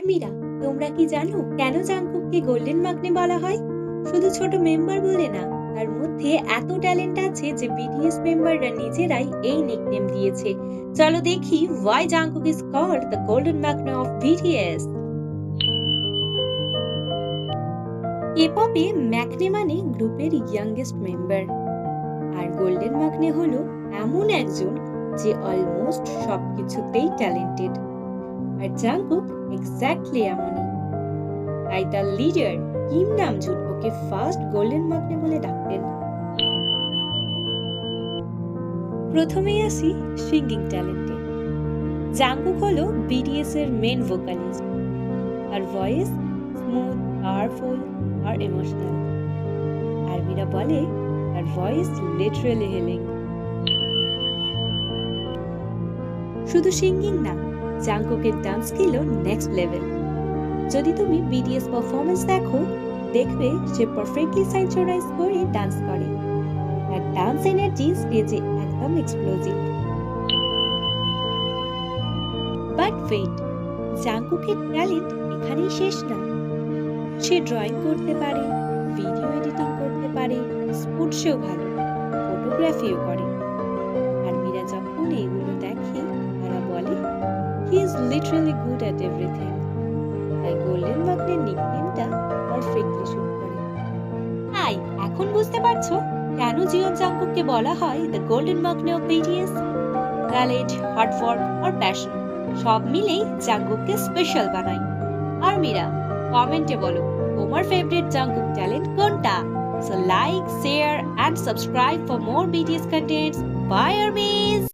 মীরা, তোমরা কি জানো কেন জাংকুককে গোল্ডেন মাগনে বলা হয়? শুধু ছোট মেম্বার বলে না, তার মধ্যে এত ট্যালেন্ট আছে যে বিটিএস মেম্বাররা নিজেরাই এই নিকনেম দিয়েছে। চলো দেখি why Jungkook is called the golden magne of BTS। K-pop-এ ম্যাকনে মানে গ্রুপের ইয়াংগেস্ট মেম্বার, আর গোল্ডেন মাগনে হলো এমন একজন যে অলমোস্ট সবকিছুতেই ট্যালেন্টেড। আর জাংকুক এক্স্যাক্টলি এমনই। তাই তার লিডার কিম নামজুন ওকে ফার্স্ট গোল্ডেন মাগনে বলে ডাকতেন। প্রথমেই আসি সিঙ্গিং ট্যালেন্টে। জাংকুক হলো বিটিএস এর মেন ভোকালিস্ট। তার ভয়েস স্মুথ, পাওয়ারফুল আর ইমোশনাল। আর মীরা বলে তার ভয়েস লিটারালি হিলিং। শুধু সিঙ্গিং না, জাংকুকের ডান্স স্কিলও নেক্সট লেভেল। যদি তুমি বিটিএস পারফরম্যান্স দেখো, দেখবে সে পারফেক্টলি সিনক্রোনাইজ করে ডান্স করে। তার ডান্স এনার্জি স্টেজে একদম এক্সপ্লোজিভ। বাট ওয়েট, জাংকুকের ট্যালেন্ট এখানেই শেষ না। সে ড্রয়িং করতে পারে, ভিডিও এডিটিং করতে পারে, স্পোর্টসেও ভালো, ফটোগ্রাফিও করে। আর মীরা যখন এগুলো দেখে, তারা বলে he is literally good at everything. তাই গোল্ডেন মাগনের নিকনেমটা পারফেক্টলি শুট করে। হাই, এখন বুঝতে পারছো কেন জিওন জাংকুককে বলা হয় দ্য গোল্ডেন মাগনে of BTS? Talent, hard work আর প্যাশন সব মিলেই জাংকুককে স্পেশাল বানায়। আর মীরা, কমেন্টে বলো তোমার ফেভারিট জাংকুক ট্যালেন্ট কোনটা? So like, share and subscribe for more BTS contents. Bye, armies!